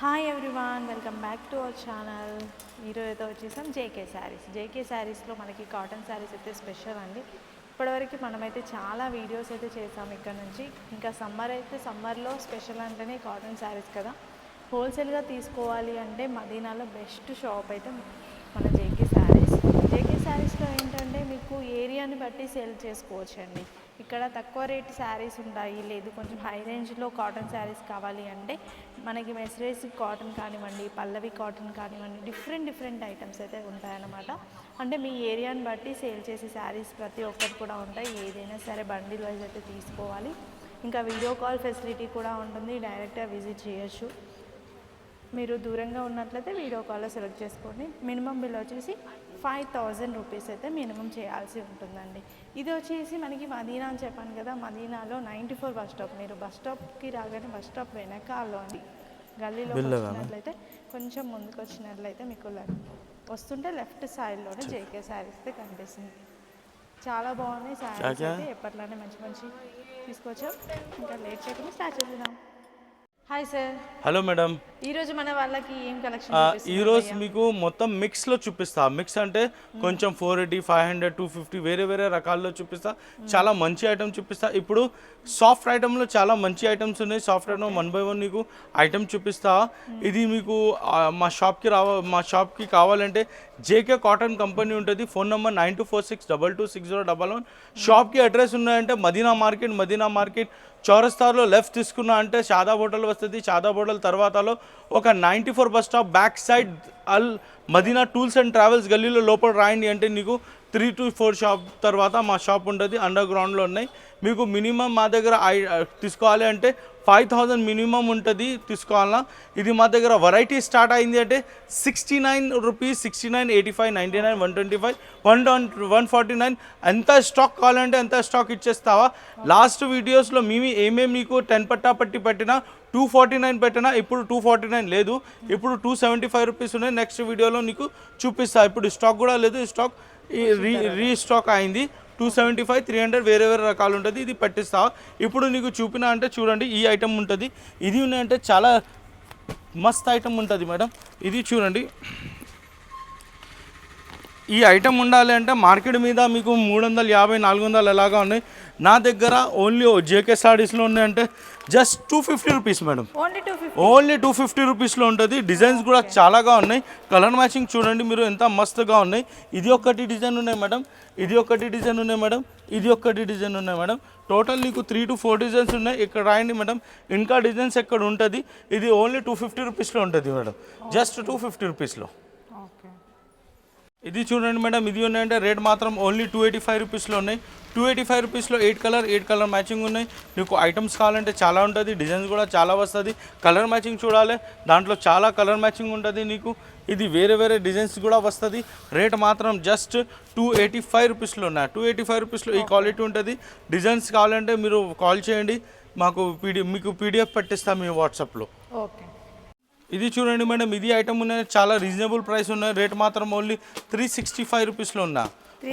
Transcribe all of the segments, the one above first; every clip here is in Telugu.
Hi everyone, welcome back to our channel. ఈరోజు అయితే వచ్చేసాం జేకే శారీస్. జేకే శారీస్లో మనకి కాటన్ శారీస్ అయితే స్పెషల్ అండి. ఇప్పటివరకు మనమైతే చాలా వీడియోస్ అయితే చేసాం ఇక్కడ నుంచి. ఇంకా సమ్మర్ అయితే సమ్మర్లో స్పెషల్ అంటేనే కాటన్ శారీస్ కదా. హోల్సేల్గా తీసుకోవాలి అంటే మదీనాలో బెస్ట్ షాప్ అయితే మన జేకే శారీస్. జేకే శారీస్లో ఏంటంటే మీకు ఏరియాని బట్టి సేల్ చేసుకోవచ్చండి. ఇక్కడ తక్కువ రేట్ శారీస్ ఉంటాయి, లేదు కొంచెం హై రేంజ్లో కాటన్ శారీస్ కావాలి అంటే మనకి మెస్రేజ్ కాటన్ కానివ్వండి, పల్లవి కాటన్ కానివ్వండి, డిఫరెంట్ ఐటమ్స్ అయితే ఉంటాయన్నమాట. అంటే మీ ఏరియాని బట్టి సేల్ చేసే శారీస్ ప్రతి ఒక్కటి కూడా ఉంటాయి. ఏదైనా సరే బండిల్ వైజ్ అయితే తీసుకోవాలి. ఇంకా వీడియో కాల్ ఫెసిలిటీ కూడా ఉంటుంది, డైరెక్ట్గా విజిట్ చేయొచ్చు. మీరు దూరంగా ఉన్నట్లయితే వీడియో కాల్లో సెలెక్ట్ చేసుకోండి. మినిమం బిల్ వచ్చేసి 5000 రూపీస్ అయితే మినిమం చేయాల్సి ఉంటుందండి. ఇది వచ్చేసి మనకి మదీనా అని చెప్పాను కదా, మదీనాలో 94 బస్ స్టాప్. మీరు బస్ స్టాప్కి రాగానే బస్ స్టాప్ వెనకాల్లో అండి గల్లీలో వచ్చినట్లయితే కొంచెం ముందుకు వచ్చినట్లయితే మీకు వస్తుంటే లెఫ్ట్ సైడ్లోనే జేకే శారీస్ అయితే కనిపిస్తుంది. చాలా బాగున్నాయి శారీస్ అయితే, ఎప్పట్లానే మంచి తీసుకొచ్చాం. ఇంకా లేట్ చేయకుండా స్టార్ట్ చేద్దాం. Hi sir. Hello madam. ఈరోజు మన వాళ్ళకి ఏం కలెక్షన్? ఈరోజు మీకు మొత్తం మిక్స్లో చూపిస్తా. మిక్స్ అంటే కొంచెం 480, 500, 250 వేరే రకాల్లో చూపిస్తా. చాలా మంచి ఐటమ్ చూపిస్తా. ఇప్పుడు సాఫ్ట్ ఐటమ్లో చాలా మంచి ఐటమ్స్ ఉన్నాయి. సాఫ్ట్ ఐటమ్ 1 by 1 నీకు ఐటమ్ చూపిస్తా. ఇది మీకు మా షాప్కి కావాలంటే జేకే కాటన్ కంపెనీ ఉంటుంది. Phone number 9246226011. షాప్కి అడ్రస్ ఉన్నాయంటే మదీనా మార్కెట్ చౌరస్తాలో లెఫ్ట్ తీసుకున్నా అంటే షాదాబ్ హోటల్ వస్తుంది. షాదాబ్ హోటల్ తర్వాతలో ఒక 94 bus stop back side Al Madina tools and travels గల్లీలో లోపల రాయండి అంటే నీకు 3 to 4 షాప్ తర్వాత మా షాప్ ఉంటుంది. అండర్ గ్రౌండ్లో ఉన్నాయి. మీకు మినిమం మా దగ్గర తీసుకోవాలి అంటే 5000 మినిమం ఉంటుంది తీసుకోవాలన్నా. ఇది మా దగ్గర వెరైటీ స్టార్ట్ అయింది అంటే 69 రూపీస్, 69, 85, 99, 125, 149. ఎంత స్టాక్ కావాలంటే ఎంత స్టాక్ ఇచ్చేస్తావా. లాస్ట్ వీడియోస్లో ఏమేమి నీకు 10 పట్టా పట్టి పెట్టినా 249 పెట్టినా, ఇప్పుడు 249 లేదు, ఇప్పుడు 275 రూపీస్ ఉన్నాయి. నెక్స్ట్ వీడియోలో నీకు చూపిస్తా. ఇప్పుడు స్టాక్ కూడా లేదు, స్టాక్ రీస్టాక్ అయింది. 275, 300 వేరే రకాలు ఉంటుంది. ఇది పట్టిస్తా. ఇప్పుడు నీకు చూపినా అంటే చూడండి, ఈ ఐటమ్ ఉంటుంది. ఇది ఉన్నాయంటే చాలా మస్త్ ఐటమ్ ఉంటుంది మేడం. ఇది చూడండి, ఈ ఐటమ్ ఉండాలి అంటే మార్కెట్ మీద మీకు 350, 400 ఎలాగా ఉన్నాయి. నా దగ్గర ఓన్లీ జేకే శారీస్లో ఉన్నాయంటే జస్ట్ 250 రూపీస్ మేడం. ఓన్లీ 250 రూపీస్లో ఉంటుంది. డిజైన్స్ కూడా చాలాగా ఉన్నాయి. కలర్ మ్యాచింగ్ చూడండి మీరు ఎంత మస్తుగా ఉన్నాయి. ఇది ఒక్కటి డిజైన్ ఉన్నాయి మేడం, ఇది ఒక్కటి డిజైన్ ఉన్నాయి మేడం, ఇది ఒక్కటి డిజైన్ ఉన్నాయి మేడం. టోటల్ నీకు 3 to 4 డిజైన్స్ ఉన్నాయి. ఇక్కడ రాయండి మేడం, ఇంకా డిజైన్స్ ఎక్కడ ఉంటుంది. ఇది ఓన్లీ 250 రూపీస్లో ఉంటుంది మేడం, జస్ట్ 250 రూపీస్లో. ఇది చూడండి మేడం, ఇది ఉన్నాయంటే రేట్ మాత్రం ఓన్లీ 285 రూపీస్లో ఉన్నాయి. 285 రూపీస్లో 8 కలర్ మ్యాచింగ్ ఉన్నాయి. నీకు ఐటమ్స్ కావాలంటే చాలా ఉంటుంది, డిజైన్స్ కూడా చాలా వస్తుంది. కలర్ మ్యాచింగ్ చూడాలి, దాంట్లో చాలా కలర్ మ్యాచింగ్ ఉంటుంది నీకు. ఇది వేరే డిజైన్స్ కూడా వస్తుంది. రేట్ మాత్రం జస్ట్ 285 రూపీస్లో ఉన్నాయి. 285 రూపీస్లో ఈ క్వాలిటీ ఉంటుంది. డిజైన్స్ కావాలంటే మీరు కాల్ చేయండి, మీకు పీడిఎఫ్ పెట్టిస్తాం మీ వాట్సాప్లో. ఓకే. ఇది చూడండి మేడం, ఇది ఐటమ్ ఉన్నాయి, చాలా రీజనబుల్ ప్రైస్ ఉన్నాయి. రేట్ మాత్రం ఓన్లీ 365 రూపీస్లో ఉన్నా.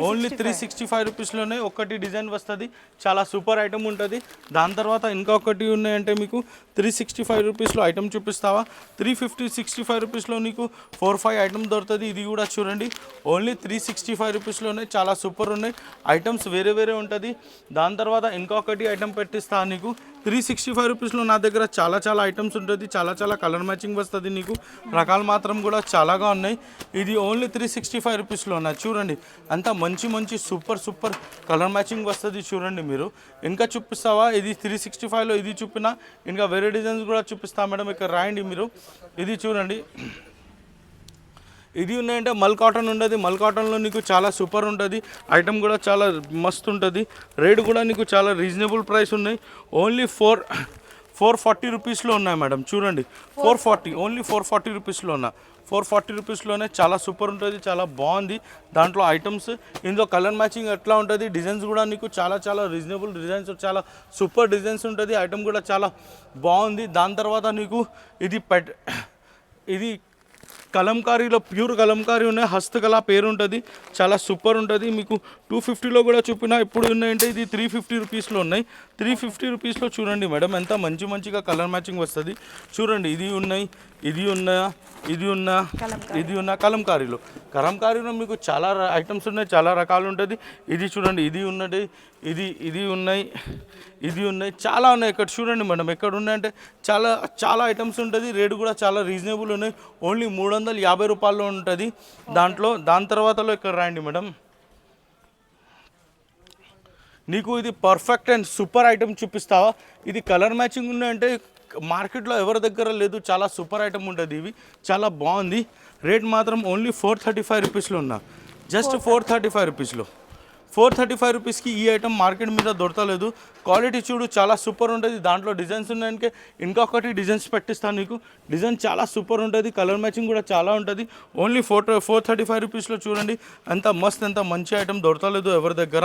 ఓన్లీ 365 రూపీస్లోనే ఒకటి డిజైన్ వస్తుంది. చాలా సూపర్ ఐటమ్ ఉంటుంది. దాని తర్వాత ఇంకొకటి ఉన్నాయంటే మీకు 365 రూపీస్లో ఐటమ్ చూపిస్తావా. 365 రూపీస్లో నీకు 4-5 ఐటమ్ దొరుకుతుంది. ఇది కూడా చూడండి, ఓన్లీ 365 రూపీస్లోనే చాలా సూపర్ ఉన్నాయి. ఐటమ్స్ వేరే ఉంటుంది. దాని తర్వాత ఇంకొకటి ఐటమ్ పెట్టిస్తా నీకు 365 రూపీస్లో. నా దగ్గర చాలా ఐటమ్స్ ఉంటుంది, చాలా కలర్ మ్యాచింగ్ వస్తుంది నీకు. రకాలు మాత్రం కూడా చాలాగా ఉన్నాయి. ఇది ఓన్లీ 365 రూపీస్లో ఉన్నాయి. చూడండి అంత మంచి సూపర్ కలర్ మ్యాచింగ్ వస్తుంది. చూడండి మీరు ఇంకా చూపిస్తావా. ఇది 365లో ఇది చూపినా, ఇంకా వేరే డిజైన్స్ కూడా చూపిస్తా మేడం. ఇక్కడ రాయండి మీరు. ఇది చూడండి, ఇది ఉన్నాయంటే మల్ కాటన్ ఉంటుంది. మల్ కాటన్లో నీకు చాలా సూపర్ ఉంటుంది. ఐటమ్ కూడా చాలా మస్తు ఉంటుంది. రేట్ కూడా నీకు చాలా రీజనబుల్ ప్రైస్ ఉన్నాయి. ఓన్లీ 440 రూపీస్లో ఉన్నాయి మేడం. చూడండి 440, ఓన్లీ 440 రూపీస్లో ఉన్నా. 440 రూపీస్లోనే చాలా సూపర్ ఉంటుంది, చాలా బాగుంది. దాంట్లో ఐటమ్స్ ఇందులో కలర్ మ్యాచింగ్ ఎట్లా ఉంటుంది. డిజైన్స్ కూడా నీకు చాలా రీజనబుల్ డిజైన్స్, చాలా సూపర్ డిజైన్స్ ఉంటుంది. ఐటమ్ కూడా చాలా బాగుంది. దాని తర్వాత నీకు ఇది కలంకారీలో ప్యూర్ కలంకారీ ఉన్నాయి. హస్తకళ పేరు ఉంటుంది, చాలా సూపర్ ఉంటుంది. మీకు 250లో కూడా చూపినా. ఇప్పుడు ఉన్నాయంటే ఇది 350 రూపీస్లో ఉన్నాయి. 350 రూపీస్లో చూడండి మేడం ఎంత మంచిగా కలర్ మ్యాచింగ్ వస్తుంది. చూడండి ఇది ఉన్నాయి, ఇది ఉన్న ఇది ఉన్న కలంకారీలో మీకు చాలా ఐటమ్స్ ఉన్నాయి, చాలా రకాలు ఉంటుంది. ఇది చూడండి, ఇది ఉన్నది, ఇది ఉన్నాయి, ఇది ఉన్నాయి, చాలా ఉన్నాయి. ఇక్కడ చూడండి మేడం, ఎక్కడ ఉన్నాయంటే చాలా ఐటమ్స్ ఉంటుంది. రేటు కూడా చాలా రీజనబుల్ ఉన్నాయి. ఓన్లీ 350 రూపాయల్లో ఉంటుంది. దాని తర్వాతలో ఇక్కడ రాయండి మేడం, నీకు ఇది పర్ఫెక్ట్ అండ్ సూపర్ ఐటమ్ చూపిస్తావా. ఇది కలర్ మ్యాచింగ్ ఉన్నాయంటే మార్కెట్లో ఎవరి దగ్గర లేదు. చాలా సూపర్ ఐటమ్ ఉంటుంది. ఇవి చాలా బాగుంది. రేట్ మాత్రం ఓన్లీ 435 రూపీస్లో ఉన్నా, జస్ట్ 435 రూపీస్లో. 435 రూపీస్కి ఈ ఐటమ్ మార్కెట్ మీద దొరకలేదు. క్వాలిటీ చూడు, చాలా సూపర్ ఉంటుంది. దాంట్లో డిజైన్స్ ఉన్నాయనికే ఇంకొకటి డిజైన్స్ పెట్టిస్తాను నీకు. డిజైన్ చాలా సూపర్ ఉంటుంది. కలర్ మ్యాచింగ్ కూడా చాలా ఉంటుంది. ఓన్లీ 435 రూపీస్లో చూడండి, ఎంత మస్త్, ఎంత మంచి ఐటమ్ దొరకలేదు ఎవరి దగ్గర.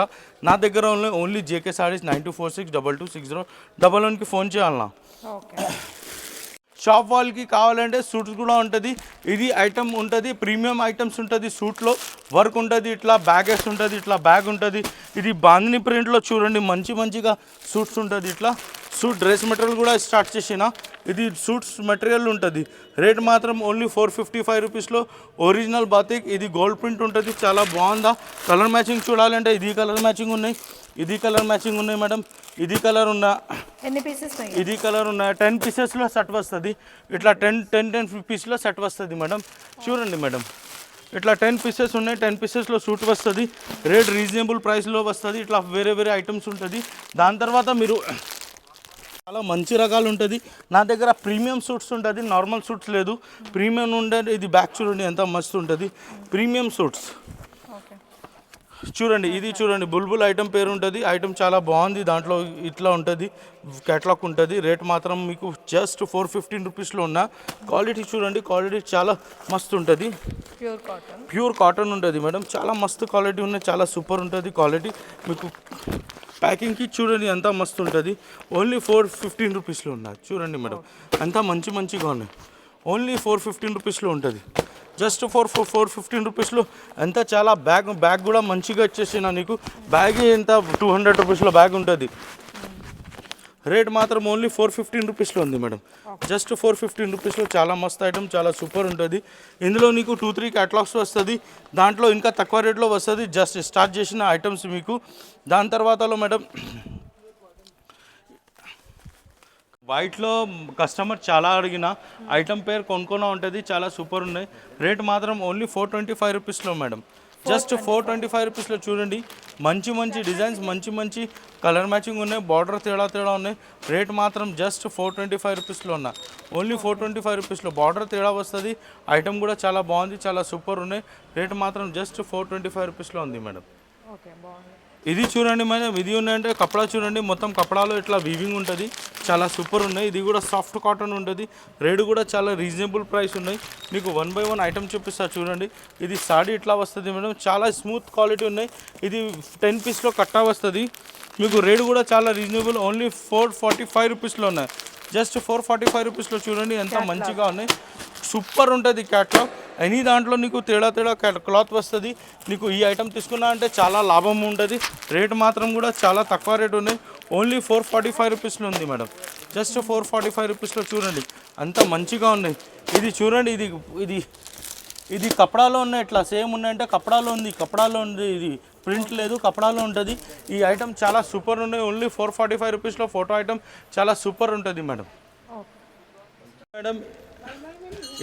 నా దగ్గర ఓన్లీ జేకే సారీస్. 9246226011కి ఫోన్ చేయాలన్నా. షాప్ వాళ్ళకి కావాలంటే సూట్స్ కూడా ఉంటుంది. ఇది ఐటమ్ ఉంటుంది, ప్రీమియం ఐటమ్స్ ఉంటుంది. సూట్లో వర్క్ ఉంటుంది, ఇట్లా బ్యాగెస్ ఉంటుంది, ఇట్లా బ్యాగ్ ఉంటుంది. ఇది బాందిని ప్రింట్లో చూడండి, మంచిగా సూట్స్ ఉంటుంది. ఇట్లా సూట్ డ్రెస్ మెటీరియల్ కూడా స్టార్ట్ చేసిన. ఇది సూట్స్ మెటీరియల్ ఉంటుంది. రేట్ మాత్రం ఓన్లీ 455 రూపీస్లో. ఒరిజినల్ బాతిక్, ఇది గోల్డ్ ప్రింట్ ఉంటుంది. చాలా బాగుందా. కలర్ మ్యాచింగ్ చూడాలంటే ఇది కలర్ మ్యాచింగ్ ఉన్నాయి, ఇది కలర్ మ్యాచింగ్ ఉన్నాయి మేడం. ఇది కలర్ ఉన్నా, ఎన్ని పీసెస్? ఇది కలర్ ఉన్నాయి. 10 పీసెస్లో సెట్ వస్తుంది. ఇట్లా 10 పీస్లో సెట్ వస్తుంది మేడం. చూడండి మేడం, ఇట్లా 10 పీసెస్ ఉన్నాయి. 10 పీసెస్లో సూట్ వస్తుంది. రేట్ రీజనబుల్ ప్రైస్లో వస్తుంది. ఇట్లా వేరే ఐటమ్స్ ఉంటుంది. దాని తర్వాత మీరు చాలా మంచి రకాలు ఉంటుంది. నా దగ్గర ప్రీమియం సూట్స్ ఉంటుంది, నార్మల్ సూట్స్ లేదు. ప్రీమియం ఉండేది. ఇది బ్యాక్ చూడండి, ఎంత మస్తు ఉంటుంది. ప్రీమియం సూట్స్ చూడండి. ఇది చూడండి, బుల్బుల్ ఐటమ్ పేరు ఉంటుంది. ఐటమ్ చాలా బాగుంది. దాంట్లో ఇట్లా ఉంటుంది, క్యాటలాగ్ ఉంటుంది. రేట్ మాత్రం మీకు జస్ట్ 415 రూపీస్లో ఉన్న. క్వాలిటీ చూడండి, క్వాలిటీ చాలా మస్తు ఉంటుంది. ప్యూర్ కాటన్ ఉంటుంది మేడం. చాలా మస్తు క్వాలిటీ ఉన్నాయి, చాలా సూపర్ ఉంటుంది క్వాలిటీ. మీకు ప్యాకింగ్కి చూడండి ఎంత మస్తు ఉంటుంది. ఓన్లీ 415 రూపీస్లో ఉన్నది. చూడండి మేడం, అంతా మంచిగా ఉన్నాయి. ఓన్లీ 415 రూపీస్లో ఉంటుంది. జస్ట్ 415 రూపీస్లో ఎంత చాలా బ్యాగ్ కూడా మంచిగా వచ్చేసిన నీకు. బ్యాగ్ ఎంత 200 రూపీస్లో బ్యాగ్ ఉంటుంది. రేట్ మాత్రం ఓన్లీ 415 రూపీస్లో ఉంది మేడం. జస్ట్ 415 రూపీస్లో చాలా మస్తు ఐటమ్, చాలా సూపర్ ఉంటుంది. ఇందులో నీకు 2-3 క్యాటలాగ్స్ వస్తుంది. దాంట్లో ఇంకా తక్కువ రేట్లో వస్తుంది. జస్ట్ స్టార్ట్ చేసిన ఐటమ్స్ మీకు. దాని తర్వాతలో మేడం వైట్లో కస్టమర్ చాలా అడిగిన ఐటమ్ పేరు కొనుక్కొని ఉంటుంది. చాలా సూపర్ ఉన్నాయి. రేట్ మాత్రం ఓన్లీ 425 రూపీస్లో మేడం. జస్ట్ 425 రూపీస్లో చూడండి. మంచి డిజైన్స్, మంచి కలర్ మ్యాచింగ్ ఉన్నాయి. బార్డర్ తేడా ఉన్నాయి. రేట్ మాత్రం జస్ట్ 425 రూపీస్లో ఉన్నా. ఓన్లీ 425 రూపీస్లో. బార్డర్ తేడా వస్తుంది. ఐటమ్ కూడా చాలా బాగుంది, చాలా సూపర్ ఉన్నాయి. రేట్ మాత్రం జస్ట్ 425 రూపీస్లో ఉంది మేడం. ఇది చూడండి మేడం, ఇది ఉన్నాయంటే కపడా చూడండి, మొత్తం కపడాలో ఇట్లా వీవింగ్ ఉంటుంది. చాలా సూపర్ ఉన్నాయి. ఇది కూడా సాఫ్ట్ కాటన్ ఉంటుంది. రేట్ కూడా చాలా రీజనబుల్ ప్రైస్ ఉన్నాయి. మీకు 1 by 1 ఐటమ్ చూపిస్తా చూడండి. ఇది సాడీ ఇట్లా వస్తుంది మేడం. చాలా స్మూత్ క్వాలిటీ ఉన్నాయి. ఇది 10 పీస్లో కట్టా వస్తుంది. మీకు రేట్ కూడా చాలా రీజనబుల్. ఓన్లీ 445 రూపీస్లో ఉన్నాయి. జస్ట్ 445 రూపీస్లో చూడండి, ఎంత మంచిగా ఉన్నాయి. సూపర్ ఉంటుంది క్యాట్లాగ్. ఎనీ దాంట్లో నీకు తేడా క్లాత్ వస్తుంది. నీకు ఈ ఐటమ్ తీసుకున్నా అంటే చాలా లాభం ఉంటుంది. రేట్ మాత్రం కూడా చాలా తక్కువ రేట్ ఉన్నాయి. ఓన్లీ 445 రూపీస్లో ఉంది మేడం. జస్ట్ 445 రూపీస్లో చూడండి, అంత మంచిగా ఉన్నాయి. ఇది చూడండి, ఇది కపడాలో ఉన్నాయి. ఇట్లా సేమ్ ఉన్నాయంటే కపడాలో ఉంది. ఇది ప్రింట్ లేదు, కపడాలో ఉంటుంది. ఈ ఐటమ్ చాలా సూపర్ ఉన్నాయి. ఓన్లీ 445 రూపీస్లో ఫోటో ఐటమ్ చాలా సూపర్ ఉంటుంది మేడం.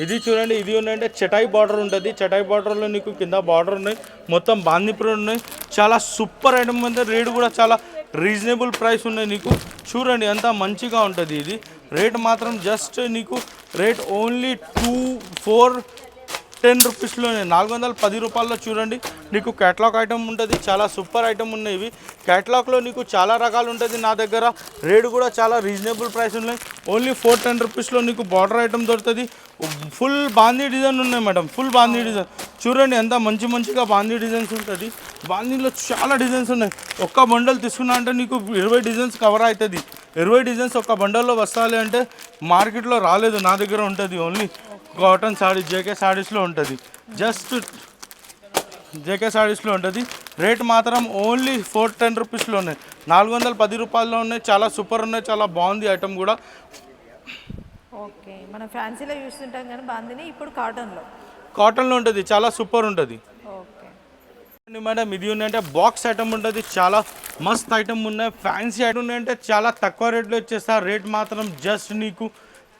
ఇది చూడండి, ఇది ఉన్నాయంటే చటాయి బార్డర్ ఉంటుంది. చటాయి బార్డర్లో నీకు కింద బార్డర్ ఉన్నాయి. మొత్తం బాందీ ప్రింట్ ఉన్నాయి. చాలా సూపర్ ఐటమ్ ఉంది. రేట్ కూడా చాలా రీజనబుల్ ప్రైస్ ఉన్నాయి. నీకు చూడండి ఎంత మంచిగా ఉంటుంది. ఇది రేట్ మాత్రం జస్ట్ నీకు రేట్ ఓన్లీ 410 రూపీస్లోనే, 410 రూపాయల్లో చూడండి. నీకు క్యాటలాగ్ ఐటమ్ ఉంటుంది. చాలా సూపర్ ఐటమ్ ఉన్నాయి ఇవి. క్యాటలాగ్లో నీకు చాలా రకాలు ఉంటుంది నా దగ్గర. రేట్ కూడా చాలా రీజనబుల్ ప్రైస్ ఉన్నాయి. ఓన్లీ 410 రూపీస్లో నీకు బార్డర్ ఐటమ్ దొరుకుతుంది. ఫుల్ బాందీ డిజైన్ ఉన్నాయి మేడం. ఫుల్ బాందీ డిజైన్ చూడండి, ఎంత మంచిగా బాందీ డిజైన్స్ ఉంటుంది. బాందీలో చాలా డిజైన్స్ ఉన్నాయి. ఒక్క బండల్ తీసుకున్నా అంటే నీకు 20 డిజైన్స్ కవర్ అవుతుంది. 20 డిజైన్స్ ఒక్క బండల్లో వస్తాయి అంటే మార్కెట్లో రాలేదు. నా దగ్గర ఉంటుంది. ఓన్లీ కాటన్ సారీస్, జేకే సారీస్లో ఉంటుంది. జస్ట్ జేకే సారీస్లో ఉంటుంది. రేట్ మాత్రం ఓన్లీ 410 రూపీస్లో ఉన్నాయి. 410 రూపాయల్లో ఉన్నాయి. చాలా సూపర్ ఉన్నాయి. చాలా బాగుంది ఐటమ్ కూడా. ఓకే, మనం ఫ్యాన్సీలో చూస్తుంటాం కానీ బాందిని ఇప్పుడు కాటన్లో. కాటన్లో ఉంటుంది, చాలా సూపర్ ఉంటుంది ఓకే. మేడం. ఇది ఉన్నాయంటే బాక్స్ ఐటమ్ ఉంటుంది, చాలా మస్త్ ఐటమ్ ఉన్నాయి. ఫ్యాన్సీ ఐటమ్ ఉన్నాయంటే చాలా తక్కువ రేట్లో వచ్చేస్తారు. రేట్ మాత్రం జస్ట్ నీకు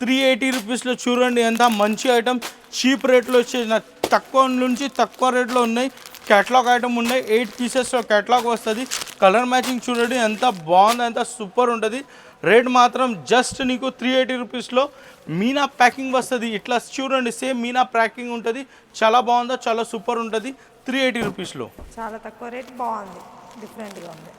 380 రూపీస్లో. చూడండి ఎంత మంచి ఐటమ్, చీప్ రేట్లో వచ్చేసి తక్కువ నుంచి తక్కువ రేట్లో ఉన్నాయి. క్యాటలాగ్ ఐటమ్ ఉన్నాయి, 8 పీసెస్లో క్యాటలాగ్ వస్తుంది. కలర్ మ్యాచింగ్ చూడండి ఎంత బాగుంది, ఎంత సూపర్ ఉంటుంది. రేట్ మాత్రం జస్ట్ నీకు 380 రూపీస్లో మీనా ప్యాకింగ్ వస్తుంది. ఇట్లా చూడండి సేమ్ మీనా ప్యాకింగ్ ఉంటుంది, చాలా బాగుందో, చాలా సూపర్ ఉంటుంది. 380 రూపీస్లో చాలా తక్కువ రేట్, బాగుంది, డిఫరెంట్గా ఉంది.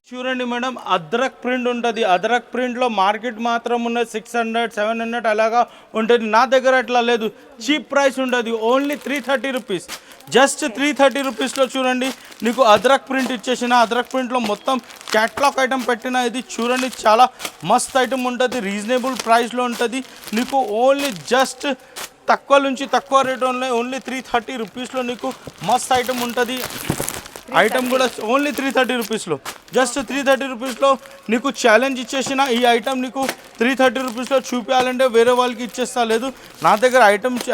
చూడండి మేడం, అద్రక్ ప్రింట్ ఉంటుంది. అద్రక్ ప్రింట్లో మార్కెట్ మాత్రం ఉన్నది 600 700 అలాగా ఉంటుంది. నా దగ్గర అట్లా లేదు, చీప్ ప్రైస్ ఉంటుంది, ఓన్లీ 330 రూపీస్. జస్ట్ 330 రూపీస్లో చూడండి నీకు అద్రక్ ప్రింట్ ఇచ్చేసిన. అద్రక్ ప్రింట్లో మొత్తం క్యాట్లాగ్ ఐటమ్ పెట్టిన. ఇది చూడండి చాలా మస్త్ ఐటమ్ ఉంటుంది, రీజనబుల్ ప్రైస్లో ఉంటుంది. నీకు ఓన్లీ జస్ట్ తక్కువ నుంచి తక్కువ రేట్ ఉన్నాయి, ఓన్లీ 330 రూపీస్లో నీకు మస్త్ ఐటమ్ ఉంటుంది. ఐటమ్ కూడా ఓన్లీ 330 రూపీస్లో, జస్ట్ 330 రూపీస్లో నీకు ఛాలెంజ్ ఇచ్చేసిన. ఈ ఐటమ్ నీకు 330 రూపీస్లో చూపించాలంటే వేరే వాళ్ళకి ఇచ్చేస్తా లేదు. నా దగ్గర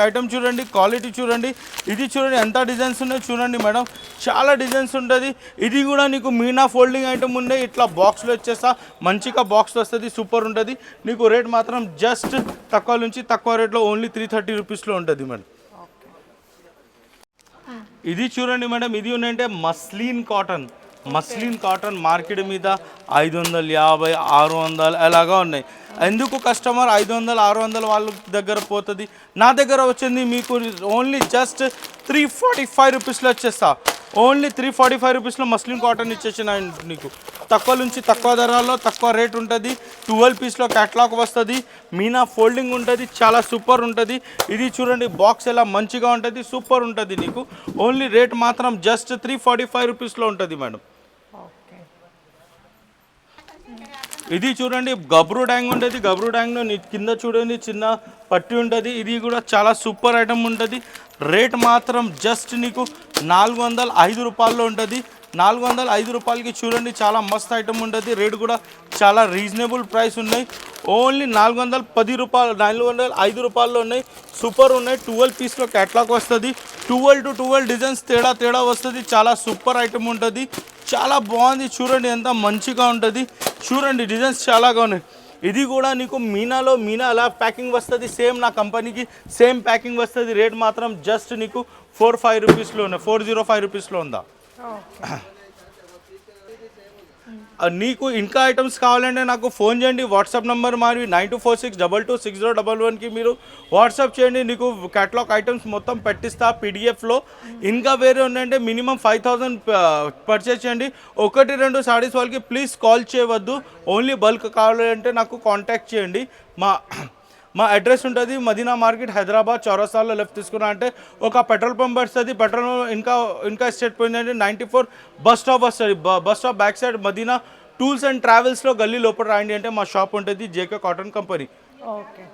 ఐటమ్ చూడండి, క్వాలిటీ చూడండి. ఇది చూడండి ఎంత డిజైన్స్ ఉన్నాయి చూడండి మేడం, చాలా డిజైన్స్ ఉంటుంది. ఇది కూడా నీకు మీనా ఫోల్డింగ్ ఐటమ్ ఉండే, ఇట్లా బాక్స్లో వచ్చేస్తా, మంచిగా బాక్స్లో వస్తుంది, సూపర్ ఉంటుంది. నీకు రేట్ మాత్రం జస్ట్ తక్కువ నుంచి తక్కువ రేట్లో ఓన్లీ 330 రూపీస్లో ఉంటుంది మేడం. ఇది చూడండి మేడం, ఇది ఉన్నాయంటే మస్లిన్ కాటన్ మార్కెట్ మీద 550 600 అలాగా ఉన్నాయి. ఎందుకు కస్టమర్ 500 600 వాళ్ళ దగ్గర పోతుంది, నా దగ్గర వచ్చింది మీకు ఓన్లీ జస్ట్ 345 రూపీస్లో వచ్చేస్తా. ఓన్లీ 345 రూపీస్లో మస్లిన్ కాటన్ ఇచ్చేసిన నీకు. తక్కువ నుంచి తక్కువ ధరలో తక్కువ రేట్ ఉంటుంది. 12 పీస్లో క్యాట్లాగ్ వస్తుంది, మీనా ఫోల్డింగ్ ఉంటుంది, చాలా సూపర్ ఉంటుంది. ఇది చూడండి బాక్స్ ఎలా మంచిగా ఉంటుంది, సూపర్ ఉంటుంది నీకు. ఓన్లీ రేట్ మాత్రం జస్ట్ 345 రూపీస్లో ఉంటుంది మేడం. ఓకే. ఇది చూడండి గబ్రు డ్యాంగ్ ఉంటుంది. గబ్రు డ్యాంగ్లో కింద చూడండి చిన్న పట్టి ఉంటుంది. ఇది కూడా చాలా సూపర్ ఐటమ్ ఉంటుంది. రేట్ మాత్రం జస్ట్ నీకు 405 రూపాయల్లో ఉంటుంది. 405 రూపాయలకి చూడండి చాలా మస్త్ ఐటమ్ ఉంటుంది. రేట్ కూడా చాలా రీజనబుల్ ప్రైస్ ఉన్నాయి. ఓన్లీ 410 రూపాయలు 405 రూపాయల్లో ఉన్నాయి, సూపర్ ఉన్నాయి. 12 పీస్లో క్యాట్లాగ్ వస్తుంది, 12 to 12 డిజైన్స్ తేడా వస్తుంది. చాలా సూపర్ ఐటమ్ ఉంటుంది, చాలా బాగుంది. చూడండి ఎంత మంచిగా ఉంటుంది, చూడండి డిజైన్స్ చాలాగా ఉన్నాయి. ఇది కూడా నీకు మీనా అలా ప్యాకింగ్ వస్తుంది, సేమ్ నా కంపెనీకి సేమ్ ప్యాకింగ్ వస్తుంది. రేట్ మాత్రం జస్ట్ నీకు 45 రూపీస్లో ఉన్నాయి, 405 రూపీస్లో ఉందా. నీకు ఇంకా ఐటమ్స్ కావాలంటే నాకు ఫోన్ చేయండి. వాట్సాప్ నెంబర్ మాది 9246226011కి మీరు వాట్సాప్ చేయండి. నీకు క్యాటలాగ్ ఐటమ్స్ మొత్తం పెట్టిస్తా పీడిఎఫ్లో. ఇంకా వేరే ఉన్నాయంటే మినిమం 5000 పర్చేస్ చేయండి. 1-2 సారీస్ వాళ్ళకి ప్లీజ్ కాల్ చేయవద్దు, ఓన్లీ బల్క్ కావాలంటే నాకు కాంటాక్ట్ చేయండి. మా అడ్రస్ ఉంటుంది మదీనా మార్కెట్, హైదరాబాద్, చౌరస్తాలో లెఫ్ట్ తీసుకున్నా అంటే ఒక పెట్రోల్ పంప్ వస్తుంది. పెట్రోల్ ఇంకా స్టేట్ పోయిందంటే 94 బస్ స్టాప్ వస్తుంది. Bus stop back side Madina tools and ట్రావెల్స్లో గల్లీ లోపల రాయండి అంటే మా షాప్ ఉంటుంది, జేకే కాటన్ కంపెనీ. ఓకే.